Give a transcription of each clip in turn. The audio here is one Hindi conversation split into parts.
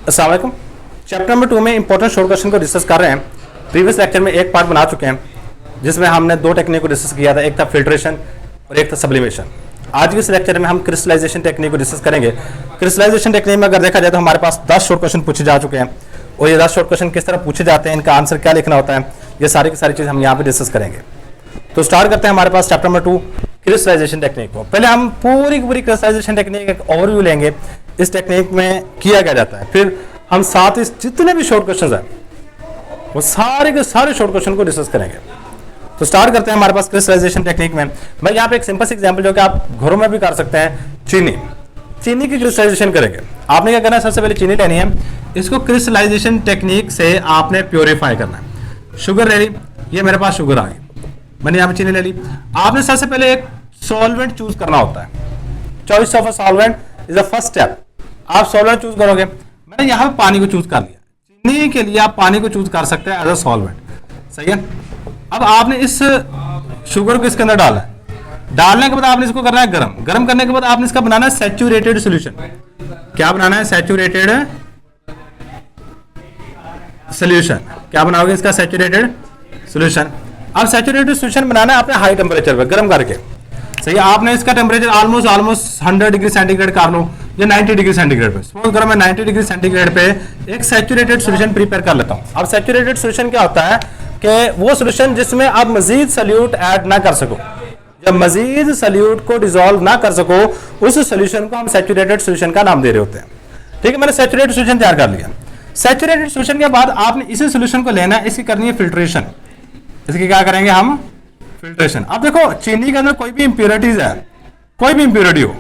अस्सलाम वालेकुम। चैप्टर नंबर 2 में इंपॉर्टेंट शॉर्ट क्वेश्चन को डिस्कस कर रहे हैं। प्रीवियस लेक्चर में एक पार्ट बना चुके हैं जिसमें हमने दो टेक्निक को डिस्कस किया था, एक था फिल्ट्रेशन और एक था सब्लिमेशन। आज के इस लेक्चर में हम क्रिस्टलाइजेशन टेक्निक को डिस्कस करेंगे। क्रिस्टलाइजेशन टेक्निक में अगर देखा जाए तो हमारे पास 10 शॉर्ट क्वेश्चन पूछे जा चुके हैं और ये 10 शॉर्ट क्वेश्चन किस तरह पूछे जाते हैं, इनका आंसर क्या लिखना होता है, ये सारी की सारी चीज़ हम यहाँ पे डिस्कस करेंगे। तो स्टार्ट करते हैं हमारे पास चैप्टर नंबर 2 क्रिस्टलाइजेशन टेक्निक को। पहले हम पूरी की पूरी क्रिस्टलाइजेशन टेक्निक एक ओवरव्यू लेंगे, इस टेक्निक में किया क्या जाता है, फिर हम साथ ही जितने भी शॉर्ट क्वेश्चन हैं वो सारे के सारे शॉर्ट क्वेश्चन को डिस्कस करेंगे। तो स्टार्ट करते हैं हमारे पास क्रिस्टलाइजेशन टेक्निक में। मैं यहाँ पे एक सिंपल सी एग्जांपल जो कि आप घरों में भी कर सकते हैं, चीनी की क्रिस्टलाइजेशन करेंगे। आपने क्या करना है, सबसे पहले चीनी लेनी है, इसको क्रिस्टलाइजेशन टेक्निक से आपने प्योरीफाई करना है। शुगर ले ली, ये मेरे पास शुगर आ गई, मैंने यहाँ पे चीनी ले ली। आपने सबसे पहले एक सॉल्वेंट चूज करना होता है। Choice of a solvent is the first step. आप सॉल्वेंट चूज करोगे, मैंने यहाँ पे पानी को चूज कर लिया। चीनी के लिए आप पानी को चूज कर सकते हैं एज अ सॉल्वेंट, सही है। अब आपने इस शुगर को इसके अंदर डाला है, डालने के बाद आपने इसको करना है गर्म। गर्म करने के बाद आपने इसका बनाना है सैचुरेटेड सॉल्यूशन। क्या बनाना है? Saturated solution. क्या बनाओगे इसका? Saturated solution. अब सैचुरेटेड सॉल्यूशन बनाना है आपने हाई टेम्परेचर पे, गर्म करके, सही है। आपने इसका टेम्परेचर ऑलमोस्ट 100 डिग्री सेंटीग्रेड कर लो या 90 डिग्री सेंटीग्रेड पे। सपोज करो मैं 90 डिग्री सेंटीग्रेड पे एक सैचुरेटेड सॉल्यूशन प्रिपेयर कर लेता हूँ। अब सैचुरेटेड सॉल्यूशन क्या होता है कि वो सॉल्यूशन जिसमें आप मजीद सॉल्यूट ऐड ना कर सको, जब मजीद सॉल्यूट को डिसॉल्व ना कर सको, उस सॉल्यूशन को हम सैचुरेटेड सॉल्यूशन का नाम दे रहे होते हैं। ठीक है, मैंने सैचुरेटेड सॉल्यूशन तैयार कर लिया। सैचुरेटेड सॉल्यूशन के बाद आपने इसी सॉल्यूशन को लेना है, इसकी करनी है फिल्ट्रेशन। इसकी क्या करेंगे हम? फिल्ट्रेशन। अब देखो चीनी के अंदर कोई भी इंप्योरिटीज है, कोई भी इंप्योरिटी हो,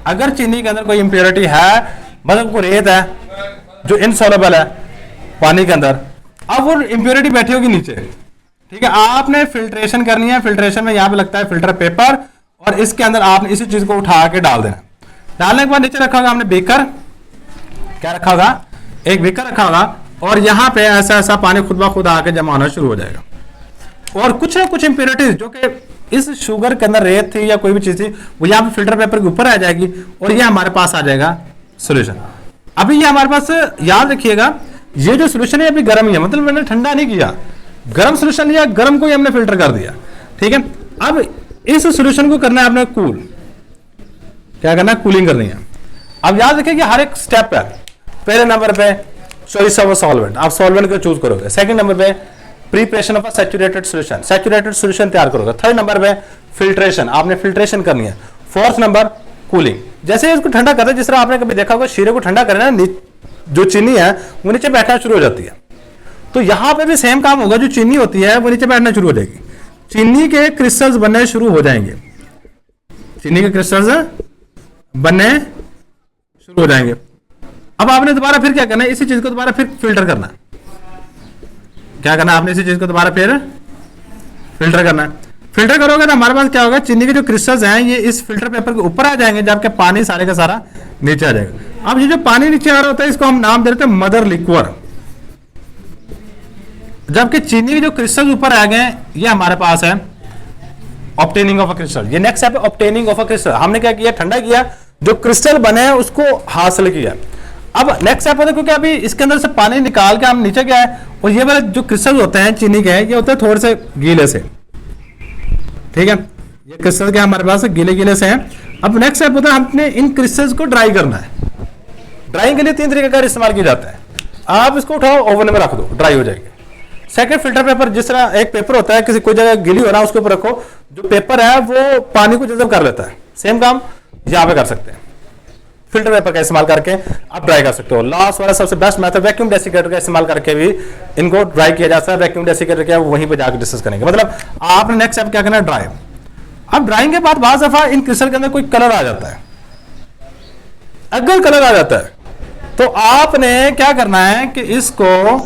अगर चीनी के अंदर कोई इंप्योरिटी है, मतलब कोई रेत है जो इनसॉल्युबल है पानी के अंदर, अब वो इंप्योरिटी बैठी होगी नीचे। ठीक है, आपने फिल्ट्रेशन करनी है। फिल्ट्रेशन में यहाँ पे लगता है फिल्टर पेपर, और इसके अंदर आपने इसी चीज को उठा के डाल देना। डालने के बाद नीचे रखा होगा हमने बेकर। क्या रखा होगा? एक बेकर रखा होगा, और यहाँ पे ऐसा ऐसा पानी खुद ब खुद आके जमा होना शुरू हो जाएगा। और कुछ ना कुछ इंप्योरिटीज जो कि इस शुगर के अंदर रेत थी या कोई भी चीज थी, वो यहाँ पे फिल्टर पेपर के ऊपर आ जाएगी और ये हमारे पास आ जाएगा सॉल्यूशन। अभी ये हमारे पास, याद रखिएगा, ये जो सॉल्यूशन है अभी गर्म ही है, मतलब मैंने ठंडा नहीं किया, गर्म सॉल्यूशन लिया, गर्म को ही हमने फिल्टर कर दिया। ठीक है, अब इस सॉल्यूशन को करना है आपने कूल। क्या करना है? कूलिंग करनी है। अब याद रखिए कि हर एक स्टेप है। पहले नंबर पे चॉइस ऑफ सॉल्वेंट, आप सॉल्वेंट को चूज करोगे। सेकंड नंबर पे preparation of a saturated solution, saturated solution तैयार करोगे। थर्ड नंबर पे फिल्ट्रेशन, आपने फिल्ट्रेशन करनी है। Fourth number cooling. जैसे इसको ठंडा करना है, जिस तरह आपने कभी देखा होगा शीरे को ठंडा करना है, जो चीनी है वो नीचे बैठना शुरू हो जाती है। तो यहां पे भी सेम काम होगा, जो चीनी होती है वो नीचे बैठना शुरू हो जाएगी, चीनी के क्रिस्टल्स बनने शुरू हो जाएंगे, चीनी के क्रिस्टल्स बनने शुरू हो जाएंगे। अब आपने दोबारा फिर क्या करना है? इसी चीज को दोबारा फिर फिल्टर करना है। क्या करना है? आपने इसी चीज को दोबारा फिर फिल्टर करना है। फिल्टर करोगे तो हमारे पास क्या होगा? चीनी के जो क्रिस्टल्स हैं ये इस फिल्टर पेपर के ऊपर आ जाएंगे, जबकि पानी सारे का सारा नीचे आ जाएगा। अब ये जो पानी नीचे आ रहा होता है, इसको हम नाम दे देते हैं मदर लिक्वर, जबकि चीनी के जो क्रिस्टल ऊपर आ गए, ये हमारे पास है ऑब्टेनिंग ऑफ अ क्रिस्टल। ये नेक्स्ट स्टेप है ऑब्टेनिंग ऑफ अ क्रिस्टल। हमने क्या किया? ठंडा किया, जो क्रिस्टल बने हैं उसको हासिल किया। अब नेक्स्ट स्टेप होता है, क्योंकि अभी इसके अंदर से पानी निकाल के हम नीचे गया है, और ये वाले जो क्रिस्टल होते हैं चीनी के, ये होते हैं थोड़े से गीले से। ठीक है, ये क्रिस्टल के हमारे पास गीले गीले से हैं। अब नेक्स्ट स्टेप होता है, हमने इन क्रिस्टल्स को ड्राई करना है। ड्राइंग के लिए 3 तरीके का इस्तेमाल किया जाता है। आप इसको उठाओ, ओवन में रख दो, ड्राई हो जाएगी। Second, filter paper. जिस तरह एक पेपर होता है, किसी कोई जगह गीली हो रहा है, उसके ऊपर रखो, जो पेपर है वो पानी को जज़ब कर लेता है। सेम काम यहाँ पे कर सकते हैं, फिल्टर पेपर का इस्तेमाल करके आप ड्राई कर सकते हो। लास्ट वाला सबसे बेस्ट मेथड वैक्यूम डेसिकेटर का इस्तेमाल करके भी इनको ड्राई किया जा सकता है। वैक्यूम डेसिकेटर क्या, वहीं पे जाकर डिस्कस करेंगे। मतलब आपने नेक्स्ट स्टेप क्या करना है? ड्राई। अब ड्राइंग के बाद बाज़ दफा इन क्रिस्टल के अंदर कोई कलर आ जाता है। अगर कलर आ जाता है तो आपने क्या करना है कि इसको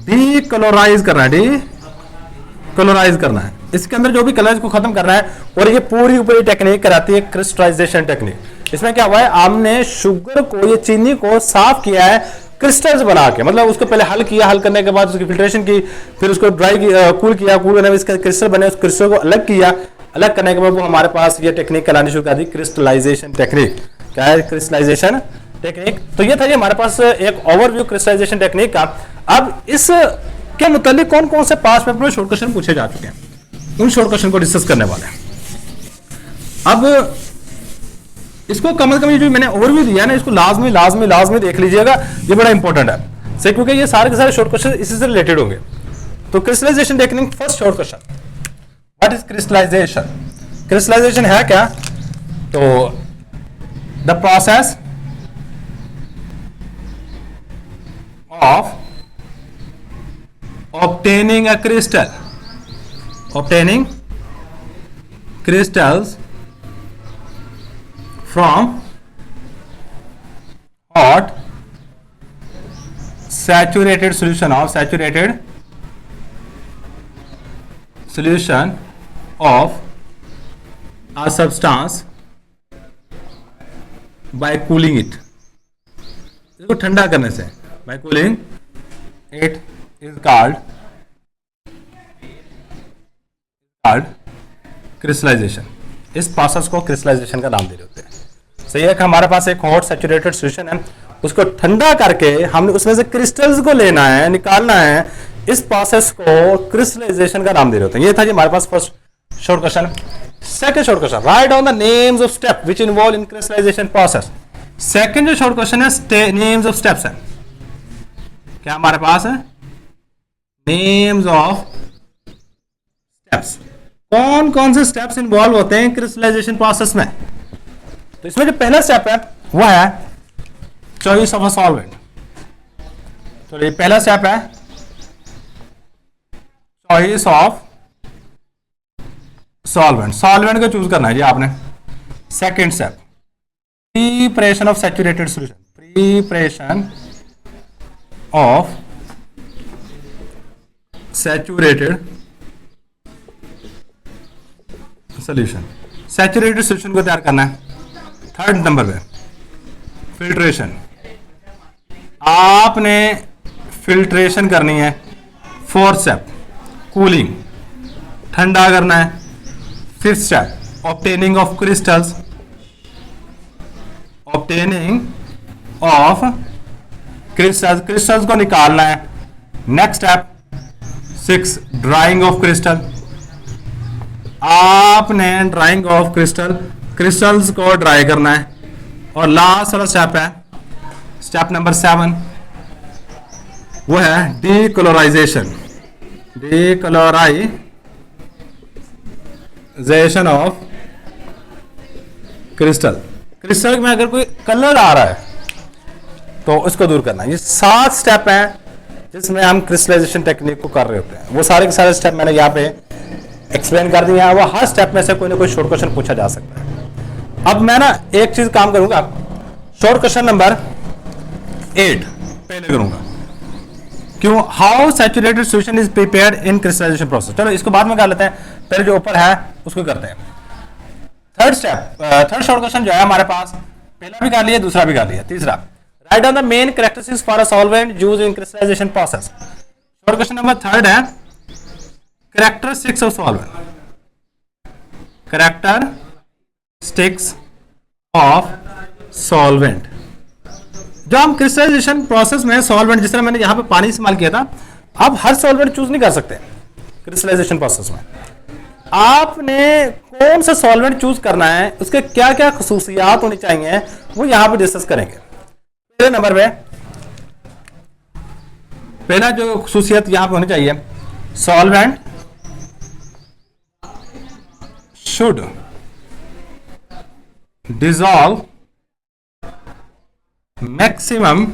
डीकलोराइज करना है, डीकलोराइज करना है। इसके अंदर जो भी कलर को खत्म करना है, और ये पूरी ऊपरी टेक्निक कराती है क्रिस्टलाइजेशन टेक्निक। इसमें क्या हुआ है? हमने शुगर को, ये चीनी को साफ किया है क्रिस्टल्स बना के, मतलब उसको पहले हल किया, हल करने के बाद उसकी फिल्ट्रेशन की, फिर उसको ड्राई कूल किया, कूल करने में इसके क्रिस्टल बने, उस क्रिस्टल को अलग किया, अलग करने के बाद वो हमारे पास ये टेक्निक कहलानी शुरू कर दी, क्रिस्टलाइजेशन टेक्निक। क्या है? Crystallisation technique. तो ये था जी हमारे पास एक ओवरव्यू क्रिस्टलाइजेशन टेक्निक का। अब इस के मुतालिक कौन कौन से पास पेपर में शॉर्ट क्वेश्चन पूछे जा चुके हैं, उन शॉर्ट क्वेश्चन को डिस्कस करने वाले हैं। अब इसको कम से कम ये जो मैंने ओवरव्यू दिया ना, इसको लाजमी लाजमी लाजमी देख लीजिएगा, ये बड़ा इंपॉर्टेंट है सही, क्योंकि ये सारे के सारे शॉर्ट क्वेश्चन इसी से रिलेटेड होंगे। तो crystallisation technique, first short question, what is crystallisation? Crystallisation है क्या? तो the process of obtaining a crystal, obtaining crystals from hot saturated solution of a substance by cooling it, इसको ठंडा करने से, by cooling it is called crystallization। इस प्रोसेस को क्रिस्टलाइजेशन का नाम दे रहे होते हैं। सही है कि हमारे पास एक हॉट सैचुरेटेड सॉल्यूशन है, उसको ठंडा करके हमने उसमें से क्रिस्टल्स को लेना है, निकालना है, इस प्रोसेस को क्रिस्टलाइजेशन का नाम दे रहे होते हैं। ये था जी हमारे पास first short question. Second short question, write down the names of step which involve in crystallisation process. Second जो शॉर्ट क्वेश्चन है नेम्स ऑफ स्टेप्स है, क्या हमारे पास है नेम्स ऑफ स्टेप्स, कौन कौन से स्टेप्स इन्वॉल्व होते हैं क्रिस्टलाइजेशन प्रोसेस में। तो इसमें जो पहला स्टेप है वो है चॉइस ऑफ अ सॉल्वेंट। तो ये पहला स्टेप है चॉइस ऑफ सॉल्वेंट, सॉल्वेंट को चूज करना है जी आपने। Second step preparation of saturated solution, preparation of saturated solution, saturated solution को तैयार करना है। थर्ड नंबर पे फिल्ट्रेशन, आपने फिल्ट्रेशन करनी है। फोर्थ स्टेप कूलिंग, ठंडा करना है। Fifth step obtaining of crystals, obtaining of crystals, crystals को निकालना है। Next step 6 drawing of crystal, आपने ड्राइंग ऑफ क्रिस्टल, क्रिस्टल्स को ड्राई करना है। और लास्ट वाला स्टेप है स्टेप नंबर 7, वो है डीक्लोराइजेशन, डीक्लोराइजेशन ऑफ क्रिस्टल। क्रिस्टल में अगर कोई कलर आ रहा है तो उसको दूर करना है। ये 7 स्टेप हैं जिसमें हम क्रिस्टलाइजेशन टेक्निक को कर रहे होते हैं। वो सारे के सारे स्टेप मैंने यहाँ पे एक्सप्लेन कर दिया है। वो हर स्टेप में से कोई ना कोई शॉर्ट क्वेश्चन पूछा जा सकता है। अब मैं ना एक चीज काम करूंगा, शॉर्ट क्वेश्चन नंबर 8 पहले करूंगा, क्यों, how saturated solution is prepared in crystallisation process. चलो इसको बाद में कर लेते हैं, पहले जो ऊपर है उसको करते हैं। Third step, third short question जो है हमारे पास, पहला भी कर लिया, दूसरा भी कर लिया। तीसरा, write down the main characteristics for a solvent used in crystallisation process. Short question number third है characteristics of solvent, characteristics of solvent. जो हम क्रिस्टलाइजेशन प्रोसेस में सॉल्वेंट, जिस तरह मैंने यहां पे पानी इस्तेमाल किया था, आप हर सॉल्वेंट चूज नहीं कर सकते क्रिस्टलाइजेशन प्रोसेस में। आपने कौन सा सॉल्वेंट चूज करना है, उसके क्या क्या खसूसियात होनी चाहिए, वो यहां पे डिस्कस करेंगे। पहले नंबर पे पहला जो खसूसियत यहां पे होनी चाहिए, solvent should dissolve maximum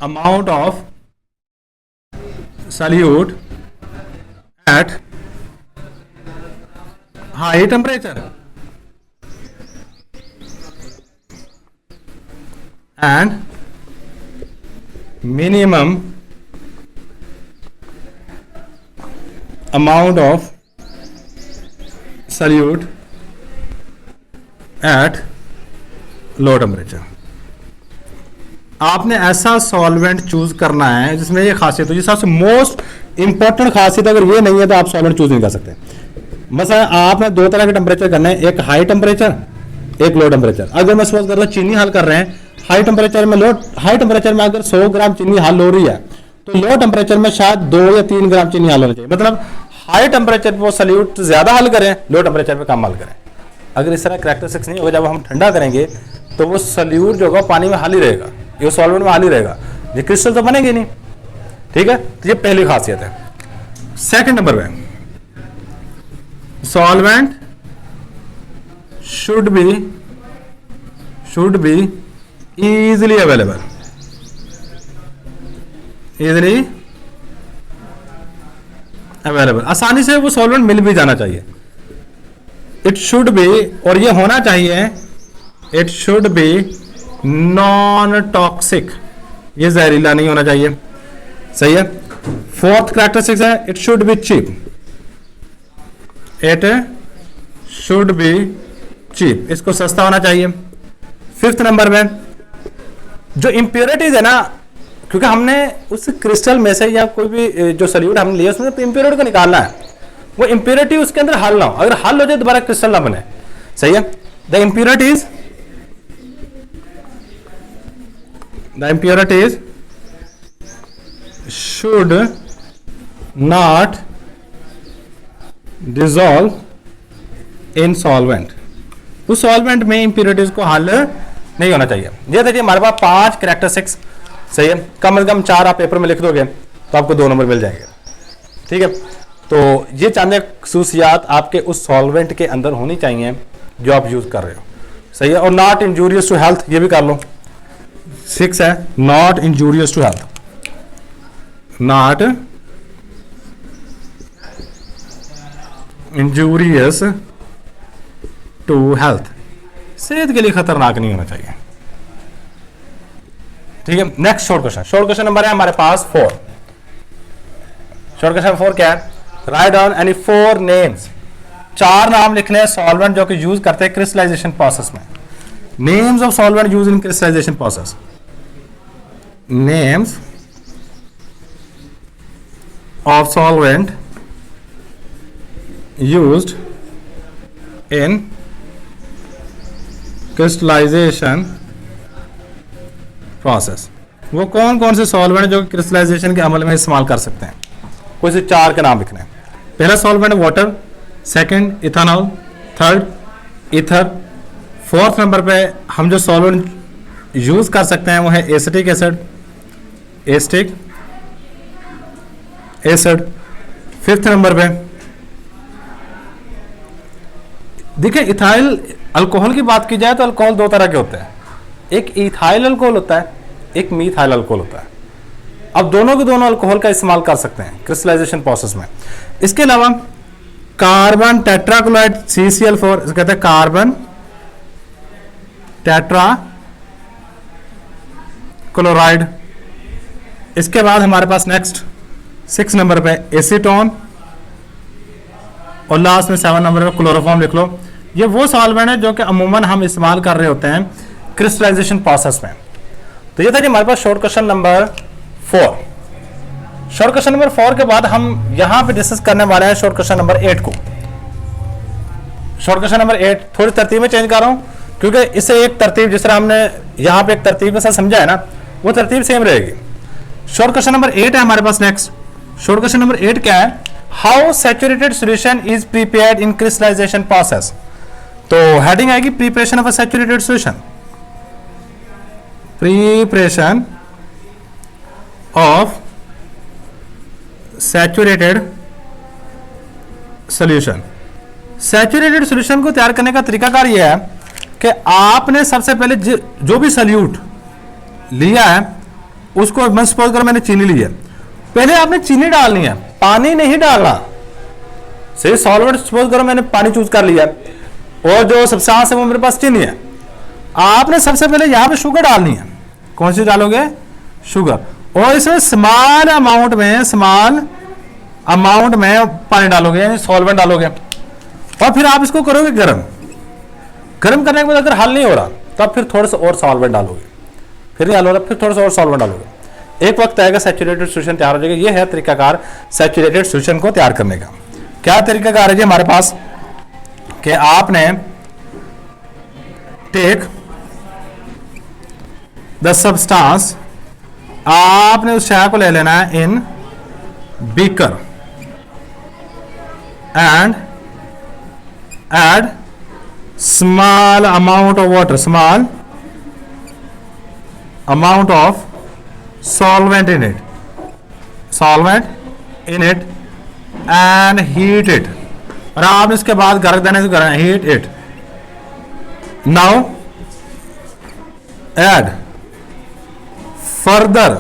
amount of solute at high temperature and minimum amount of solute at low temperature। आपने ऐसा सॉल्वेंट चूज करना है जिसमें ये खासियत हो, जिस सबसे मोस्ट इंपॉर्टेंट खासियत अगर ये नहीं है तो आप सॉल्वेंट चूज नहीं कर सकते। मसला आपने दो तरह के टेम्परेचर करने हैं, एक हाई टेम्परेचर एक लो टेम्परेचर। अगर मैं सपोज कर लो चीनी हल कर रहे हैं हाई टेम्परेचर में, हाई टेम्परेचर में अगर 100 ग्राम चीनी हल हो रही है तो लो टेम्परेचर में शायद 2 या 3 ग्राम चीनी हल होना चाहिए। मतलब हाई टेम्परेचर पे वो सल्यूट ज्यादा हल करें, लो टेम्परेचर पे कम हल करें। अगर इस तरह कैरेक्टरिस्टिक्स नहीं होगा, जब हम ठंडा करेंगे तो वो सल्यूट जो होगा पानी में हाल ही रहेगा, ये सॉल्वेंट में हाल ही रहेगा, ये क्रिस्टल तो बनेंगे नहीं। ठीक है, तो ये पहली खासियत है। सेकंड नंबर पे solvent should be easily available, easily available, आसानी से वो सॉल्वेंट मिल भी जाना चाहिए। इट शुड बी, और ये होना चाहिए, it should be non toxic, ये जहरीला नहीं होना चाहिए। सही है। फोर्थ कैरेक्टरिस्टिक्स है it should be cheap, it should be cheap, इसको सस्ता होना चाहिए। फिफ्थ नंबर में जो इंप्योरिटीज है ना, क्योंकि हमने उस क्रिस्टल में से या कोई भी जो सल्यूट हमने लिया उसमें इंप्योरिटी को निकालना है, वो इंप्योरिटी उसके अंदर हल ना हो, अगर हल हो जाए दोबारा क्रिस्टल ना बने। सही है। The impurities should not dissolve in solvent, उस सॉल्वेंट में इंप्योरिटीज को हल नहीं होना चाहिए। ये देखिए हमारे पास 5 कैरेक्टरिस्टिक्स। सही है। कम से कम 4 आप पेपर में लिख दोगे तो आपको 2 नंबर मिल जाएंगे। ठीक है, तो ये चांदे खसूसियात आपके उस सॉल्वेंट के अंदर होनी चाहिए जो आप यूज कर रहे हो। सही है। और नॉट इंजूरियस टू हेल्थ, ये भी कर लो। 6 है not injurious to health, not injurious to health, सेहत के लिए खतरनाक नहीं होना चाहिए। ठीक है। Next short question, short question number है हमारे पास 4। शॉर्ट क्वेश्चन 4 क्या है? राइट डाउन एनी 4 नेम्स, 4 नाम लिखने हैं सॉल्वेंट जो कि यूज करते हैं क्रिस्टलाइजेशन प्रोसेस में। Names of solvent use in crystallisation process, names of solvent used in crystallisation process. वो कौन कौन से सॉल्वेंट जो क्रिस्टलाइजेशन के अमल में इस्तेमाल कर सकते हैं? कोई से 4 के नाम लिखने हैं। पहला solvent water, second ethanol, third ether, fourth number पे हम जो सॉल्वेंट यूज कर सकते हैं वो है acetic acid, acetic acid. Fifth number पे देखिए इथाइल अल्कोहल की बात की जाए तो अल्कोहल 2 तरह के होते हैं, एक इथाइल अल्कोहल होता है, एक मीथाइल अल्कोहल होता है। अब दोनों के दोनों अल्कोहल का इस्तेमाल कर सकते हैं क्रिस्टलाइजेशन प्रोसेस में। इसके अलावा कार्बन टेट्राक्लोराइड CCl4, इसको कहते हैं कार्बन टेट्रा क्लोराइड। इसके बाद हमारे पास नेक्स्ट 6 नंबर पे एसीटोन, और लास्ट में 7 नंबर पे क्लोरोफॉर्म लिख लो। ये वो सॉल्वेंट है जो कि अमूमन हम इस्तेमाल कर रहे होते हैं क्रिस्टलाइजेशन प्रोसेस में। तो ये था जी हमारे पास short question number 4। Short question number 4 के बाद हम यहां पे डिस्कस करने वाले हैं शॉर्ट क्वेश्चन नंबर 8 को। शॉर्ट क्वेश्चन नंबर 8 थोड़ी तरतीब में चेंज कर रहा हूं क्योंकि इससे एक तरतीब जिस तरह हमने यहां पे एक तरतीब के साथ समझा है ना, वो तरतीब सेम रहेगी। शॉर्ट क्वेश्चन नंबर 8 है हमारे पास नेक्स्ट। शॉर्ट क्वेश्चन नंबर 8 क्या है? How saturated solution is prepared in crystallisation process. तो हेडिंग आएगी preparation of a saturated solution, preparation of saturated solution. Saturated solution को तैयार करने का तरीकाकार यह है कि आपने सबसे पहले जो भी सॉल्यूट लिया है उसको, मैं सपोज करो मैंने चीनी ली है, पहले आपने चीनी डालनी है, पानी नहीं डालना। सही सॉल्वेंट सपोज करो मैंने पानी चूज कर लिया और जो सब्सटेंस है वो मेरे पास चीनी है, आपने सबसे पहले यहां पे शुगर डालनी है। कौन सी डालोगे? शुगर। और इसमें स्मॉल अमाउंट में पानी डालोगे, यानी सॉल्वेंट डालोगे, और फिर आप इसको करोगे गर्म। गर्म करने के बाद अगर हल नहीं हो रहा तब फिर थोड़ा सा और सॉल्वेंट डालोगे, फिर नहीं हल हो रहा फिर थोड़ा सा और सॉल्वेंट डालोगे। एक वक्त आएगा सैचुरेटेड सॉल्यूशन तैयार हो जाएगा। यह है तरीकाकार सैचुरेटेड सॉल्यूशन को तैयार करने का। क्या तरीकाकार है जी हमारे पास कि आपने टेक द सब्सटेंस, आपने उस शय को ले लेना है in beaker and add small amount of water, small amount of solvent in it, solvent in it and heat it, और आपने इसके बाद गर्म देने से करना, heat it. Now add further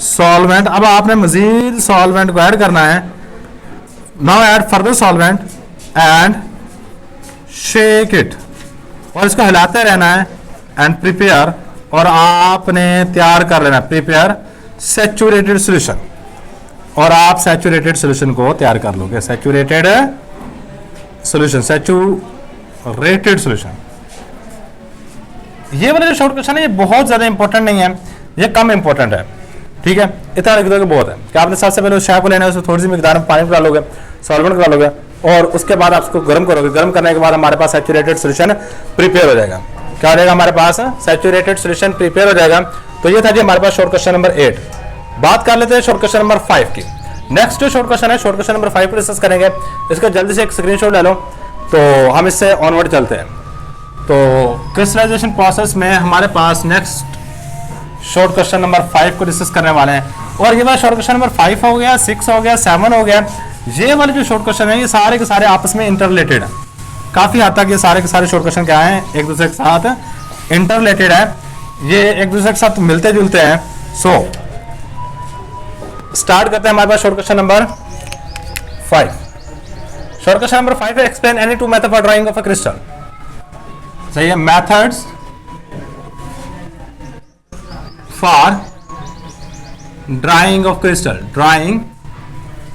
solvent, अब आपने मजीद सॉल्वेंट को ऐड करना है। Now add further solvent and shake it, और इसको हिलाते रहना है एंड प्रिपेयर, और आपने तैयार कर लेना प्रिपेयर सैचुरेटेड सॉल्यूशन, और आप सैचुरेटेड सॉल्यूशन को तैयार कर लोगे। Saturated solution, saturated solution. ये वाला जो शॉर्ट क्वेश्चन है ये बहुत ज्यादा इंपॉर्टेंट नहीं है, ये कम इंपॉर्टेंट है, ठीक है। इतना लिख दोगे बहुत है कि आपने सबसे पहले उस शय को लेना है, उसमें थोड़ी सी मिकदार में पानी मिला लोगे, सॉल्वेंट मिला लोगे, और उसके बाद आप उसको गर्म करोगे। गर्म करने के बाद हमारे पास सैचुरेटेड सॉल्यूशन प्रिपेयर हो जाएगा। क्या हो जाएगा हमारे पास? सैचुरेटेड सॉल्यूशन प्रिपेयर हो जाएगा। तो ये था जी हमारे पास शॉर्ट क्वेश्चन नंबर 8। बात कर लेते हैं शॉर्ट क्वेश्चन नंबर 5 की। नेक्स्ट जो शॉर्ट क्वेश्चन है, शॉर्ट क्वेश्चन नंबर 5 को डिस्कस करेंगे। इसका जल्दी से एक स्क्रीनशॉट ले लो, तो हम इससे ऑनवर्ड चलते हैं। तो क्रिस्टलाइजेशन प्रोसेस में हमारे पास नेक्स्ट शॉर्ट क्वेश्चन नंबर 5 को डिस्कस करने वाले हैं। और ये वाला शॉर्ट क्वेश्चन नंबर 5 हो गया, 6 हो गया, 7 हो गया। ये वाले जो शॉर्ट क्वेश्चन है ये सारे के सारे आपस में इंटररिलेटेड है। काफी हद तक ये सारे के सारे शॉर्ट क्वेश्चन क्या है, एक दूसरे के साथ इंटररिलेटेड है, ये एक दूसरे के साथ मिलते जुलते हैं। सो स्टार्ट करते हैं हमारे पास short question number 5। Short question number 5 है, explain any two method for drying of a crystal. सही है, methods for drying of crystal, drying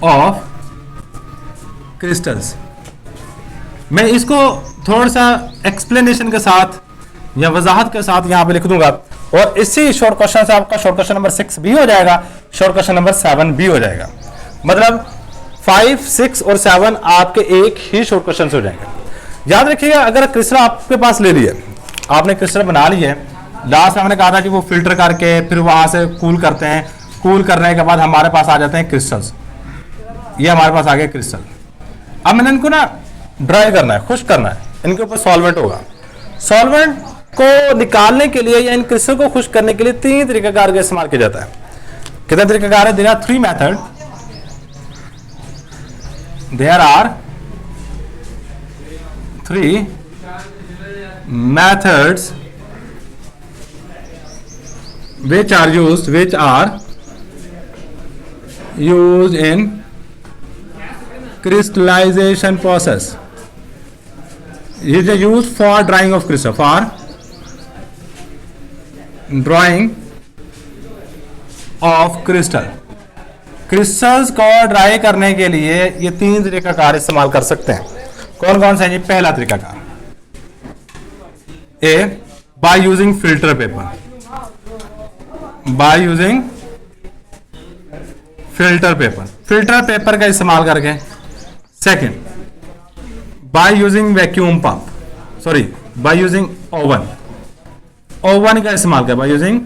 of crystals. मैं इसको थोड़ा सा एक्सप्लेनेशन के साथ या वजाहत के साथ यहां पे लिख दूंगा, और इसी शॉर्ट क्वेश्चन से आपका शॉर्ट क्वेश्चन नंबर 6 भी हो जाएगा, शॉर्ट क्वेश्चन नंबर 7 भी हो जाएगा। मतलब 5, 6 और 7 आपके एक ही शॉर्ट क्वेश्चन से हो जाएंगे। याद रखिएगा, अगर क्रिस्टल आपके पास ले लिए, आपने क्रिस्टल बना ली है, लास्ट में हमने कहा था कि वो फिल्टर करके फिर वहां से कूल करते हैं, कूल करने के बाद हमारे पास आ जाते हैं क्रिस्टल्स। ये हमारे पास आ गए क्रिस्टल। अब मैंने इनको ना ड्राई करना है, खुश्क करना है, इनके ऊपर सॉल्वेंट होगा। सॉल्वेंट को निकालने के लिए या इन क्रिस्टल को खुश्क करने के लिए 3 तरीकाकार का इस्तेमाल किया जाता है। कितने तरीकाकार है? There are 3 method, there are 3 methods which are used in crystallization process. It is used for drying of crystal, for drying of crystal. Crystals को ड्राई करने के लिए ये 3 तरीकाकार इस्तेमाल कर सकते हैं। कौन कौन सा है? पहला तरीकाकार, A, by using filter paper, by using filter paper, filter paper का इस्तेमाल करके। Second, by using vacuum pump, sorry, by using oven, oven का इस्तेमाल कर, by using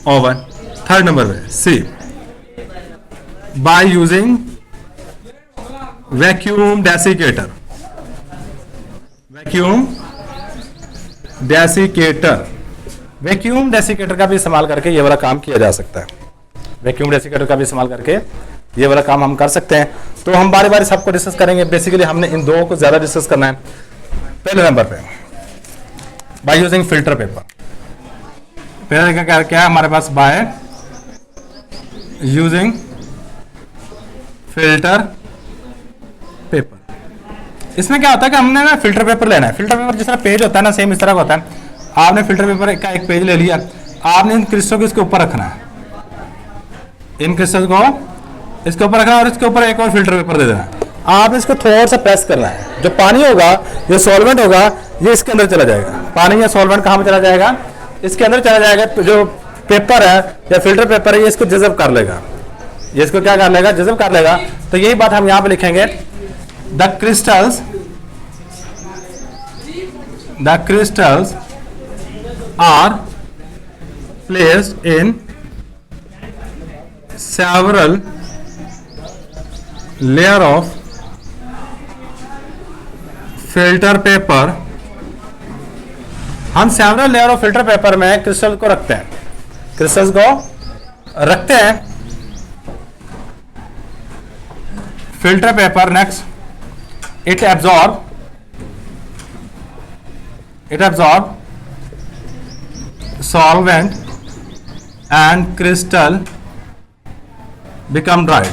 oven। Third number पे C, by using vacuum desiccator, vacuum desiccator, vacuum desiccator का भी इस्तेमाल करके ये वाला काम किया जा सकता है। वैक्यूम डेसिकेटर का भी इस्तेमाल करके ये वाला काम हम कर सकते हैं। तो हम बारी बारी सबको डिस्कस करेंगे। बेसिकली हमने इन दो को ज्यादा डिस्कस करना है। पहले नंबर पे बाय यूजिंग फिल्टर पेपर, पहले क्या है हमारे पास? By using filter paper. इसमें क्या होता है कि हमने ना फिल्टर पेपर लेना है। फिल्टर पेपर जिस तरह पेज होता है ना, सेम इस तरह का होता है। आपने फिल्टर पेपर का एक पेज ले लिया, आपने इन क्रिस्टल को इसके ऊपर रखना है, इन क्रिस्टल को इसके ऊपर रखना है, और इसके ऊपर एक और फिल्टर पेपर दे देना है। आपने इसको थोड़ा सा प्रेस करना है। जो पानी होगा, जो सॉल्वेंट होगा, ये इसके अंदर चला जाएगा। पानी या सॉल्वेंट कहाँ में चला जाएगा? इसके अंदर चला जाएगा। जो पेपर है या फिल्टर पेपर है, ये इसको जज़ब कर लेगा, ये इसको क्या कर लेगा, जज़ब कर लेगा। तो यही बात हम यहां पे लिखेंगे, the crystals are placed in several layer of filter paper. हम several layer of filter paper में क्रिस्टल को रखते हैं, क्रिस्टल्स को रखते हैं। Filter paper next, it absorb solvent and crystal become dry,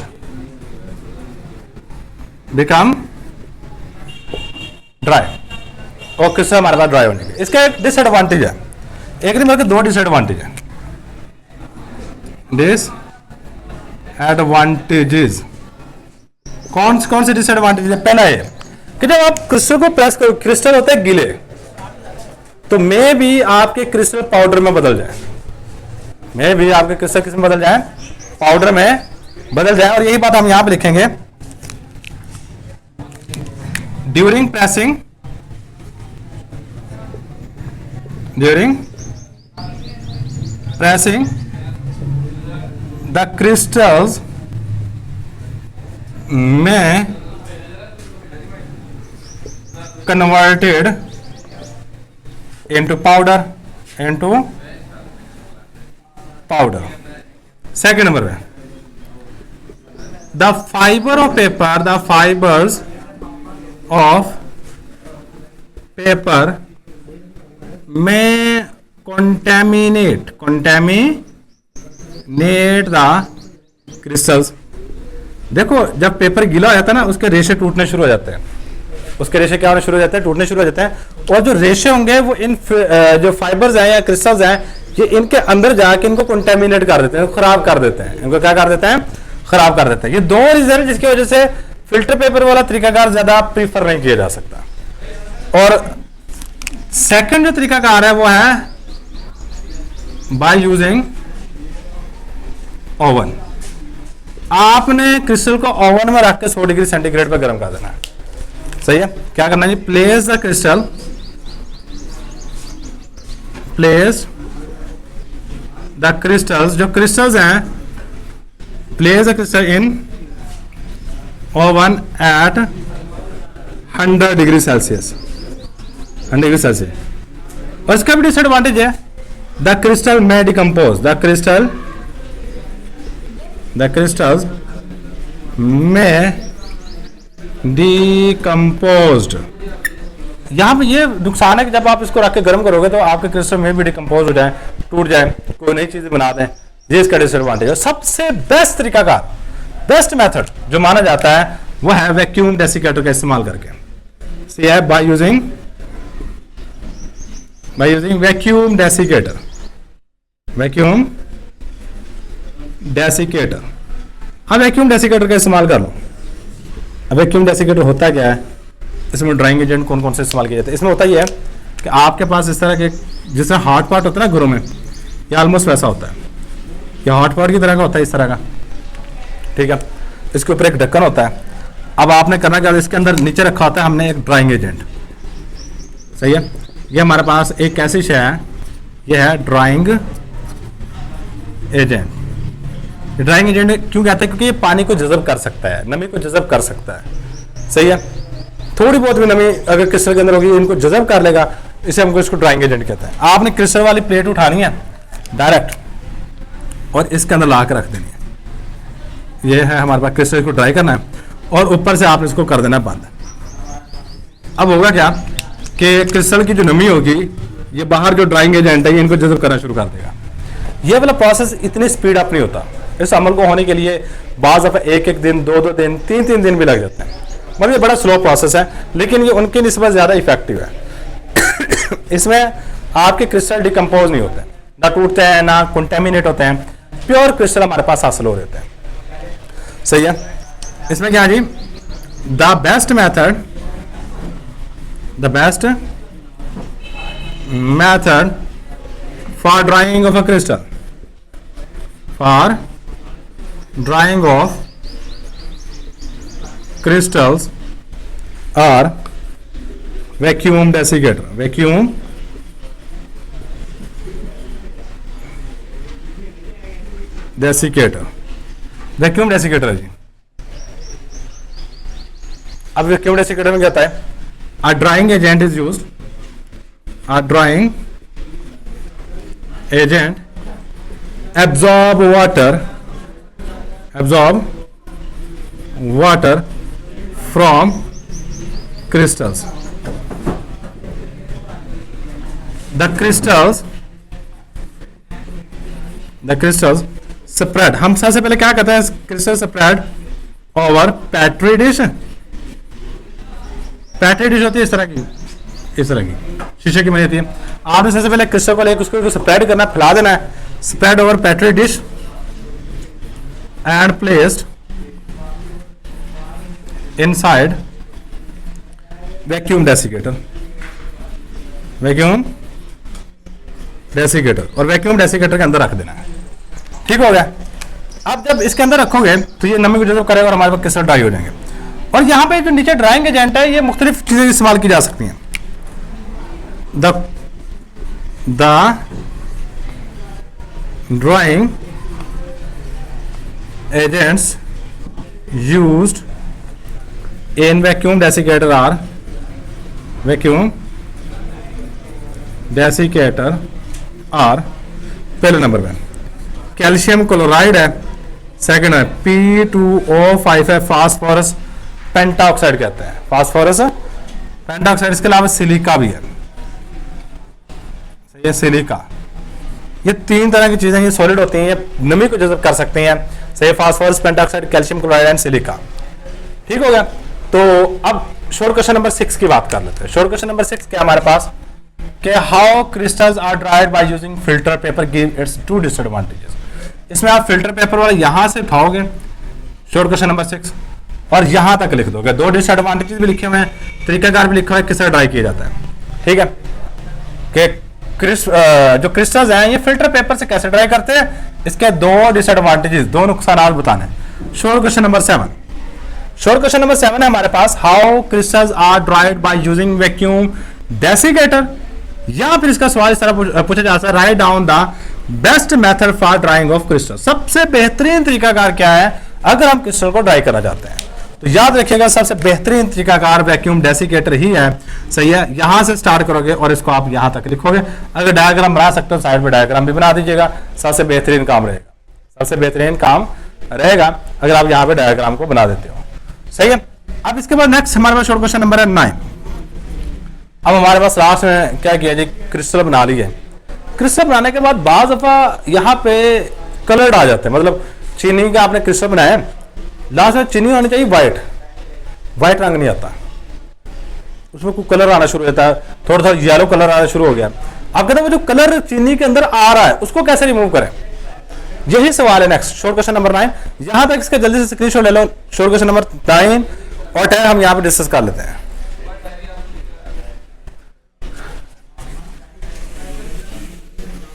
और क्रिस्टल हमारे पास ड्राई होने के। इसका एक डिसएडवांटेज है, एक नहीं बल्कि दो डिसएडवांटेज है। डिसएडवांटेजेस कौन से डिसएडवांटेज है? पहला है कि जब आप क्रिस्टल को प्रेस करो, क्रिस्टल होते हैं गीले, तो मे भी आपके क्रिस्टल पाउडर में बदल जाए, किस में बदल जाए, पाउडर में बदल जाए। और यही बात हम यहां पे लिखेंगे, ड्यूरिंग प्रेसिंग द क्रिस्टल्स में converted into powder, second number में the fibers of paper may contaminate the crystals। देखो जब पेपर गीला हो जाता है ना, उसके रेशे टूटने शुरू हो जाते हैं, टूटने शुरू हो जाते हैं। और जो रेशे होंगे वो इन जो फाइबर्स हैं या क्रिस्टल्स हैं, ये इनके अंदर जाके इनको कंटेमिनेट कर देते हैं, खराब कर देते हैं, इनको क्या कर देते हैं, खराब कर देते हैं। ये दो रीजन है जिसकी वजह से फिल्टर पेपर वाला तरीकाकार ज्यादा प्रीफर नहीं किया जा सकता। और सेकंड जो तरीकाकार है वो है बाय यूजिंग ओवन। आपने क्रिस्टल को ओवन में रख के 100 डिग्री सेंटीग्रेड पर गर्म कर देना है, सही है। क्या करना है, प्लेस द क्रिस्टल्स, जो क्रिस्टल्स हैं, place the crystal in oven at 100 degree Celsius. और इसका भी डिसएडवांटेज है, the crystal may decompose, the crystals may decomposed. यहां पे ये नुकसान है कि जब आप इसको रख के गर्म करोगे तो आपके क्रिस्टल में भी डिकम्पोज हो जाए, टूट जाए, कोई नई चीज बना दें, ये इसका डिसएडवांटेज है। सबसे बेस्ट तरीकाकार, बेस्ट मेथड जो माना जाता है वो है वैक्यूम डेसिकेटर का इस्तेमाल करके। सी है बाय यूजिंग वैक्यूम डेसिकेटर। हाँ, वैक्यूम डेसिकेटर का इस्तेमाल कर लो। अब वैक्यूम डेसिकेटर होता क्या है, इसमें ड्राइंग एजेंट कौन कौन से इस्तेमाल किए जाते हैं? इसमें होता ही है कि आपके पास इस तरह के, जिस तरह हॉट पॉट होता है ना घरों में, ये ऑलमोस्ट वैसा होता है, ये हॉट पॉट की तरह का होता है, इस तरह का, ठीक है। इसके ऊपर एक ढक्कन होता है। अब आपने करना क्या, इसके अंदर नीचे रखा होता है हमने एक ड्राइंग एजेंट, सही है। ये हमारे पास एक ऐसी शय है, ये है ड्राइंग एजेंट। ड्राइंग एजेंट क्यों कहते हैं, क्योंकि ये पानी को जज़ब कर सकता है, नमी को जज़ब कर सकता है, सही है। थोड़ी बहुत भी नमी अगर क्रिस्टल के अंदर होगी, इनको जज़ब कर लेगा, इसे हमको इसको ड्राइंग एजेंट कहते हैं। आपने क्रिस्टल वाली प्लेट उठानी है डायरेक्ट और इसके अंदर ला कर रख देनी है। ये है हमारे पास क्रिस्टल को ड्राई करना है और ऊपर से आपने इसको कर देना है बंद। अब होगा क्या कि क्रिस्टल की जो नमी होगी, ये बाहर जो ड्राइंग एजेंट है ये इनको जज़ब करना शुरू कर देगा। ये वाला प्रोसेस इतनी स्पीड अप नहीं होता, इस अमल को होने के लिए बाज़ दफ़ा एक दिन, दो दिन, तीन दिन भी लग जाते हैं। मतलब ये बड़ा स्लो प्रोसेस है, लेकिन ये उनकी निस्बत ज़्यादा इफेक्टिव है। इसमें आपके क्रिस्टल डिकम्पोज नहीं होते, ना टूटते हैं, ना कंटेमिनेट होते हैं, प्योर क्रिस्टल हमारे पास हासिल हो रहे हैं, सही है। इसमें क्या जी, the best method for drying of a crystal, drying of crystals are vacuum desiccator. Vacuum desiccator. Vacuum desiccator है जी। अब वैक्यूम डेसिकेटर में क्या होता है? A drying agent is used. A drying agent absorb water from crystals. The crystals spread. हम सबसे पहले क्या कहते हैं? Crystal spread over petri dish. Petri dish होती है इस तरह की शीशे की बनी होती है। आपने सबसे पहले क्रिस्टल को लेकर उसको स्प्रेड करना, फैला देना है, spread over petri dish and placed inside vacuum desiccator. और वैक्यूम डेसिकेटर के अंदर रख देना है। ठीक हो गया। अब जब इसके अंदर रखोगे तो ये नमी को जब करेगा और हमारे पास क्रिस्टल ड्राई हो जाएंगे। और यहाँ पे जो नीचे ड्राइंग एजेंट है, ये मुख्तलिफ चीजें इस्तेमाल की जा सकती हैं। The drying agents used in vacuum desiccator are पहले नंबर पे कैल्शियम क्लोराइड है, सेकंड है P2O5 है, फास्फोरस पेंटाऑक्साइड कहते हैं, फास्फोरस पेंटाऑक्साइड। इसके अलावा सिलिका भी है, ये सिलिका। ये तीन तरह की चीजें, ये सॉलिड होती हैं, ये नमी को जज़ब कर सकते हैं। सही, phosphorus pentoxide, calcium chloride and silica. ठीक हो गया। तो अब शोर क्वेश्चन नंबर 6 की बात कर लेते हैं। शोर क्वेश्चन नंबर 6 क्या हमारे पास कि how crystals are dried by using filter paper give its two disadvantages. इसमें आप फिल्टर पेपर वाला यहां से उठाओगे शोर क्वेश्चन नंबर 6 और यहां तक लिख दोगे। दो डिसएडवांटेजेस भी लिखे हुए हैं, तरीकाकार भी लिखा हुआ है किस तरह ड्राई किया जाता है। ठीक है कि जो क्रिस्टल्स हैं ये फिल्टर पेपर से कैसे ड्राई करते हैं, इसके दो डिसएडवांटेजेस, दो नुकसान बताने। शोर क्वेश्चन नंबर 7 है हमारे पास, how crystals are dried by using vacuum desiccator. या फिर इसका सवाल इस तरह पूछा जा सकता है, right down the best method for drying of crystal. सबसे बेहतरीन तरीकाकार क्या है अगर हम क्रिस्टल को ड्राई करना चाहते हैं? तो याद रखिएगा सबसे बेहतरीन तरीकाकार वैक्यूम डेसिकेटर ही है। सही है, यहां से स्टार्ट करोगे और इसको आप यहां तक लिखोगे। अगर डायग्राम बना सकते हो साइड में डायग्राम भी बना दीजिएगा, सबसे बेहतरीन काम रहेगा अगर आप यहां पे डायग्राम को बना देते हो। सही है। अब इसके बाद नेक्स्ट हमारे पास शॉर्ट क्वेश्चन नंबर है 9। अब हमारे पास लास्ट में क्या किया जी, क्रिस्टल बना लिए। क्रिस्टल बनाने के बाद बाज दफा यहाँ पे कलर्ड आ जाते हैं, मतलब चीनी का आपने क्रिस्टल बनाया, लास्ट में चीनी होनी चाहिए व्हाइट रंग नहीं आता, उसमें कोई कलर आना शुरू हो जाता है, थोड़ा येलो कलर आना शुरू हो गया। आप कहते हैं वो जो कलर चीनी के अंदर आ रहा है उसको कैसे रिमूव करें, यही सवाल है नेक्स्ट शोर क्वेश्चन नंबर 9। यहां तक इसका जल्दी से स्क्रीनशॉट ले लो। शोर क्वेश्चन नंबर 9 और 10 हम यहां पे डिस्कस कर लेते हैं।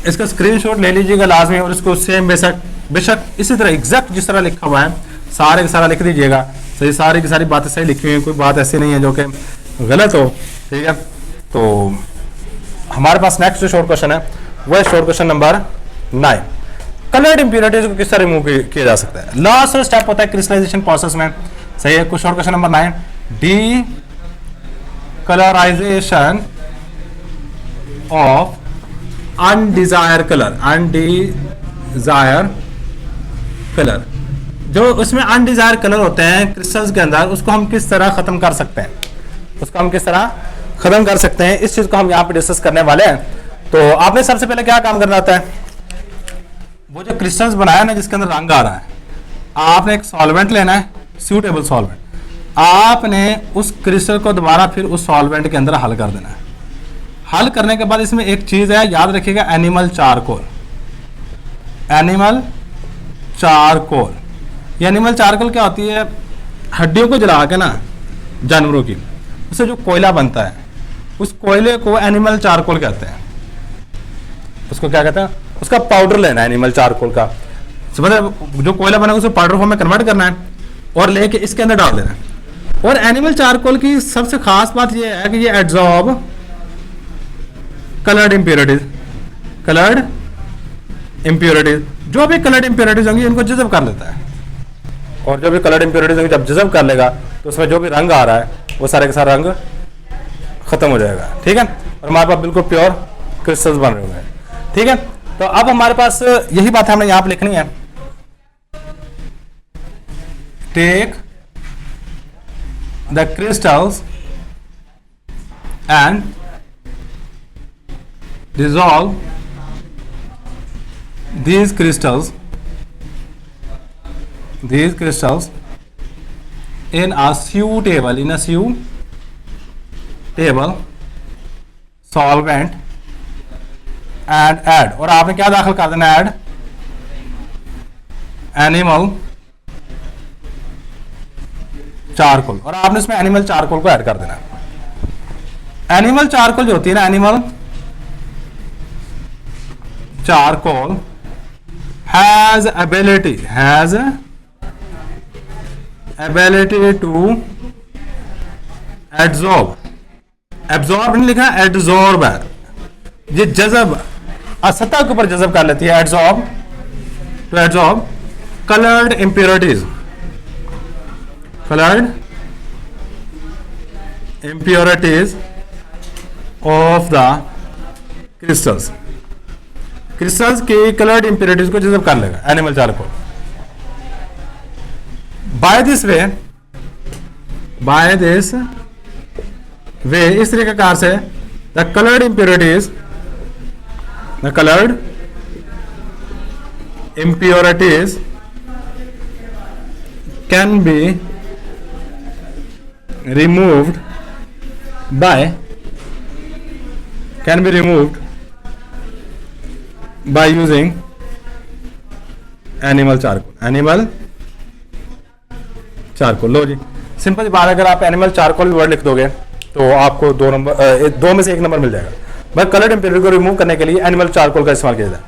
इसका स्क्रीनशॉट ले लीजिएगा लाजमी और इसको सेम बेशक इसी तरह एग्जैक्ट जिस तरह लिखा हुआ है सारे का सारा लिख दीजिएगा। सही, सारी की सारी बातें सही लिखी हुई हैं, कोई बात ऐसी नहीं है जो कि गलत हो। ठीक है, तो हमारे पास नेक्स्ट जो शॉर्ट क्वेश्चन है वो है short question number 9। Coloured impurities को किस तरह रिमूव किया जा सकता है? लास्ट स्टेप होता है क्रिस्टलाइजेशन प्रोसेस में। सही है, कुछ short question number 9, decolourization of undesire colour. जो उसमें अनडिजायर कलर होते हैं क्रिस्टल्स के अंदर, उसको हम किस तरह खत्म कर सकते हैं, इस चीज को हम यहाँ पे डिस्कस करने वाले हैं। तो आपने सबसे पहले क्या काम करना होता है, वो जो क्रिस्टल्स बनाया ना जिसके अंदर रंग आ रहा है, आपने एक सॉल्वेंट लेना है, सूटेबल सॉल्वेंट। आपने उस क्रिस्टल को दोबारा फिर उस सॉल्वेंट के अंदर हल कर देना है। हल करने के बाद इसमें एक चीज है, याद रखिएगा, एनिमल चारकोल। ये एनिमल चारकोल क्या होती है, हड्डियों को जला के ना जानवरों की, उससे जो कोयला बनता है उस कोयले को एनिमल चारकोल कहते हैं। उसको क्या कहते हैं, उसका पाउडर लेना है एनिमल चारकोल का। मतलब जो कोयला बना उसको पाउडर फॉर्म में कन्वर्ट करना है और लेके इसके अंदर डाल देना है। और एनिमल चारकोल की सबसे खास बात यह है कि ये एब्जॉर्ब कलर्ड इंप्योरिटीज, जो भी कलर्ड इंप्योरिटीज होंगी उनको जज़ब कर लेता है, और जो भी कलर्ड इंप्योरिटीज होंगी जब जज़ब कर लेगा तो उसमें जो भी रंग आ रहा है वो सारे के सारा रंग खत्म हो जाएगा। ठीक है, और हमारे पास बिल्कुल प्योर क्रिस्टल्स बन रहे हैं। ठीक है, तो अब हमारे पास यही बात हमने यहां पर लिखनी है, take the crystals and dissolve these crystals in a suitable solvent and add, और आपने क्या दाखिल कर देना, add animal चारकोल, और आपने इसमें एनिमल चारकोल को ऐड कर देना। एनिमल चारकोल जो होती है ना, animal charcoal has ability to absorb नहीं लिखा, absorb है, ये जज़ब सतह के ऊपर जज़ब कर लेती है, to absorb colored impurities of the crystals के कलर्ड इंप्योरिटीज को जज़ब कर लेगा animal charcoal. By this way इस तरीके से the coloured impurities can be removed by using animal charcoal. लो जी, सिंपल बात, अगर आप एनिमल चारकोल वर्ड लिख दोगे तो आपको दो में से एक नंबर मिल जाएगा। बस कलर्ड इंप्योरिटी को रिमूव करने के लिए एनिमल चारकोल का इस्तेमाल किया जाता है।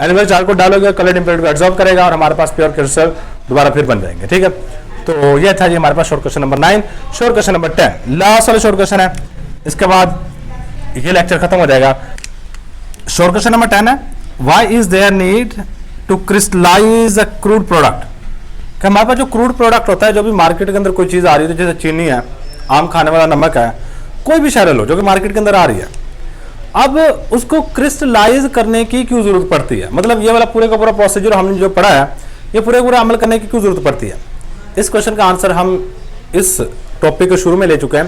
एनिमल चारकोल डालोगे, कलर्ड इंप्योरिटी को एब्जॉर्ब करेगा और हमारे पास प्योर क्रिस्टल दोबारा फिर बन जाएंगे। ठीक है, तो यह था जी हमारे पास short question number 9। Short question number 10 last वाला शॉर्ट क्वेश्चन है, इसके बाद ये लेक्चर खत्म हो जाएगा। शॉर्ट क्वेश्चन नंबर 10 है, Why is there need to crystallize a crude product? कि हमारे पास जो क्रूड प्रोडक्ट होता है, जो भी मार्केट के अंदर कोई चीज आ रही है, जैसे चीनी है, आम खाने वाला नमक है, कोई भी शैल लो जो कि मार्केट के अंदर आ रही है, अब उसको क्रिस्टलाइज करने की क्यों जरूरत पड़ती है? मतलब ये वाला पूरे का पूरा प्रोसीजर हमने जो पढ़ा है, ये पूरे पूरा अमल करने की क्यों जरूरत पड़ती है? इस क्वेश्चन का आंसर हम इस टॉपिक के शुरू में ले चुके हैं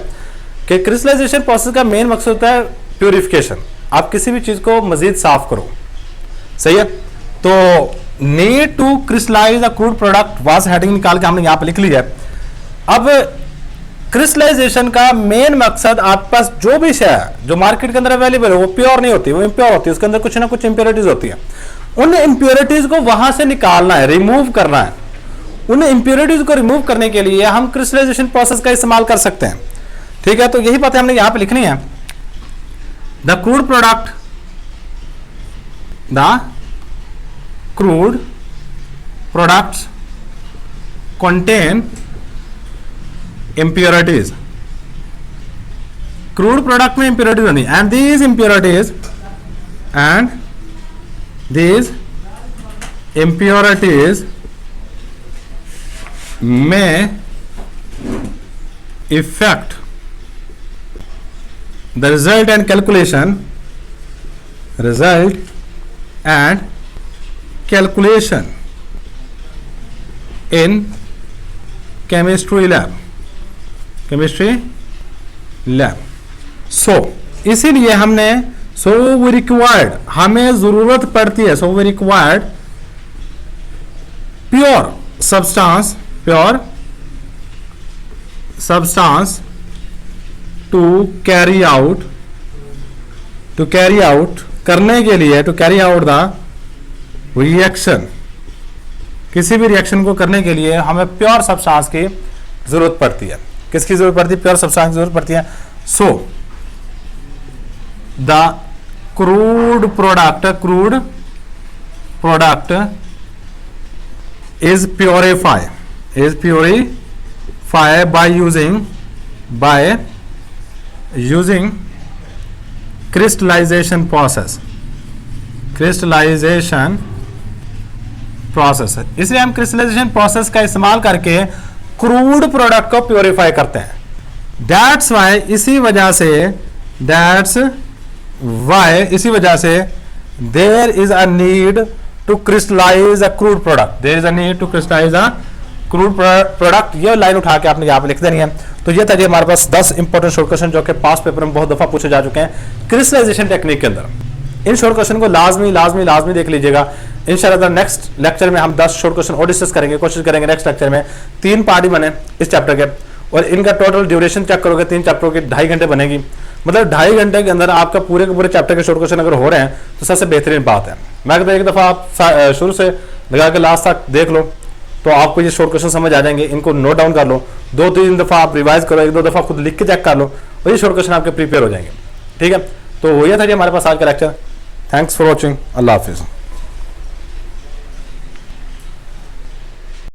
कि क्रिस्टलाइजेशन प्रोसेस का मेन मकसद होता है प्योरिफिकेशन। आप किसी भी चीज को मजीद साफ करो, सही है। तो need to crystallise a crude product was heading निकाल के हमने यहां पे लिख लिया है। अब क्रिस्टलाइजेशन का मेन मकसद आपके पास जो भी शय है जो मार्केट के अंदर अवेलेबल है वो प्योर नहीं होती, वो इम्प्योर होती है, उसके अंदर कुछ ना कुछ इंप्योरिटीज होती है। उन इंप्योरिटीज को वहां से निकालना है, रिमूव करना है। उन इंप्योरिटीज को रिमूव करने के लिए हम क्रिस्टलाइजेशन प्रोसेस का इस्तेमाल कर सकते हैं। ठीक है, तो यही बात हमने यहां पे लिखनी है। The crude products contain impurities. Crude product में impurities होनी, and these impurities may affect the result and calculation in chemistry lab. So इसीलिए हमने we required, हमें जरूरत पड़ती है, we required pure substance to carry out करने के लिए, to carry out the reaction, किसी भी रिएक्शन को करने के लिए हमें प्योर सब्सटेंस की जरूरत पड़ती है। किसकी जरूरत पड़ती है? प्योर सब्सटेंस की जरूरत पड़ती है। So the crude product is purify by using crystallization process, इसलिए हम क्रिस्टलाइजेशन प्रोसेस का इस्तेमाल करके क्रूड प्रोडक्ट को प्योरीफाई करते हैं। दैट्स वाई इसी वजह से there is a need to crystallise a crude product, ये लाइन उठा के आपने यहाँ पे लिख देनी है। तो ये था जी हमारे पास 10 इंपॉर्टेंट शॉर्ट क्वेश्चन जो कि पास्ट पेपर में बहुत दफा पूछे जा चुके हैं क्रिस्टलाइजेशन टेक्निक के अंदर। इन शॉर्ट क्वेश्चन को लाजमी देख लीजिएगा। इंशाल्लाह नेक्स्ट लेक्चर में हम 10 शॉर्ट क्वेश्चन और डिस्कस करेंगे, कोशिश करेंगे नेक्स्ट लेक्चर में 3 पार्ट बने इस चैप्टर के, और इनका टोटल ड्यूरेशन चेक करोगे 3 चैप्टरों की 2.5 घंटे बनेगी। मतलब 2.5 घंटे के अंदर आपका पूरे के पूरे चैप्टर के शॉर्ट क्वेश्चन अगर हो रहे हैं तो सबसे बेहतरीन बात है। मैं कहता हूं एक दफा आप शुरू से लगा के लास्ट तक देख लो तो आपको ये शॉर्ट क्वेश्चन समझ आ जाएंगे। इनको नोट डाउन कर लो, 2-3 दफा आप रिवाइज करो, 1-2 दफा खुद लिख के चेक कर लो, और ये शॉर्ट क्वेश्चन आपके प्रिपेयर हो जाएंगे। ठीक है, तो ये था जी हमारे पास आज का लेक्चर। Thanks for watching. अल्लाह हाफिज़।